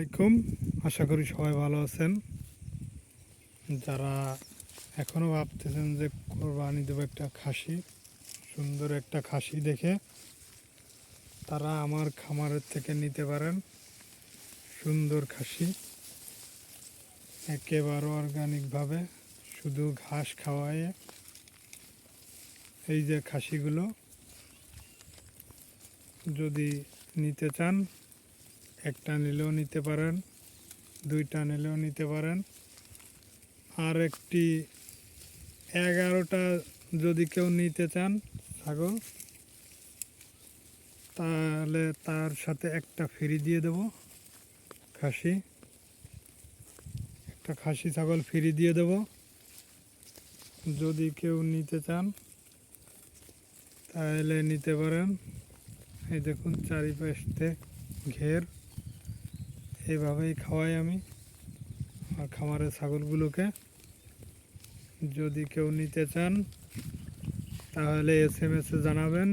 আলাইকুম। আশা করি সবাই ভালো আছেন। যারা এখনও ভাবতেছেন যে কোরবানি দেবো একটা খাসি, সুন্দর একটা খাসি দেখে, তারা আমার খামারের থেকে নিতে পারেন। সুন্দর খাসি, একেবারে অর্গানিকভাবে, শুধু ঘাস খাওয়ায়। এই যে খাসিগুলো যদি নিতে চান, একটা নিলেও নিতে পারেন, দুইটা নিলেও নিতে পারেন। আর একটি 11টা যদি কেউ নিতে চান ছাগল, তাহলে তার সাথে একটা ফ্রি দিয়ে দেব। একটা খাসি ছাগল ফ্রি দিয়ে দেব যদি কেউ নিতে চান, তাহলে নিতে পারেন। এই দেখুন চারিপাশে ঘের, এইভাবেই খাওয়াই আমি আমার খামারের ছাগলগুলোকে। যদি কেউ নিতে চান তাহলে SMS-এ জানাবেন।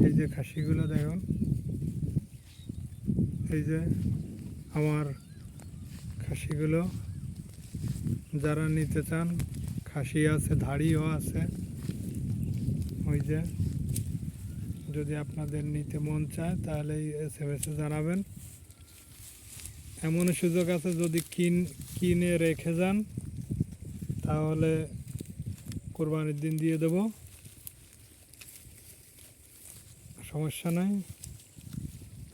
এই যে খাসিগুলো দেখুন, এই যে আমার খাসিগুলো, যারা নিতে চান, খাসি আছে, ধাড়িও আছে। ওই যে যদি আপনাদের নিতে মন চায় তাহলে SMS-এ জানাবেন। এমন সুযোগ আছে, যদি কিনে রেখে যান তাহলে কোরবানির দিন দিয়ে দেব, সমস্যা নাই।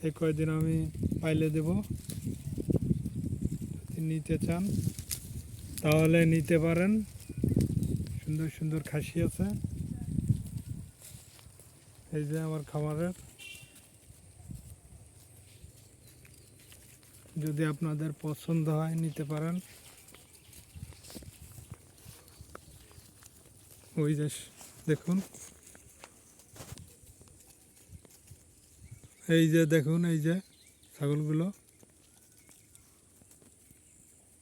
এই কয়দিন আমি পাইলে দেব। যদি নিতে চান তাহলে নিতে পারেন। সুন্দর সুন্দর খাসি আছে, এই যে আমার খামারের। যদি আপনাদের পছন্দ হয় নিতে পারেন। ওই যে দেখুন, এই যে দেখুন, এই যে ছাগলগুলো।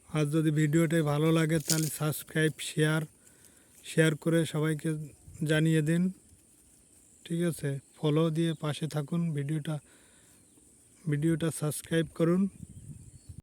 আর যদি ভিডিওটি ভালো লাগে তাহলে সাবস্ক্রাইব, শেয়ার করে সবাইকে জানিয়ে দিন। ঠিক আছে, ফলো দিয়ে পাশে থাকুন। ভিডিওটা সাবস্ক্রাইব করুন।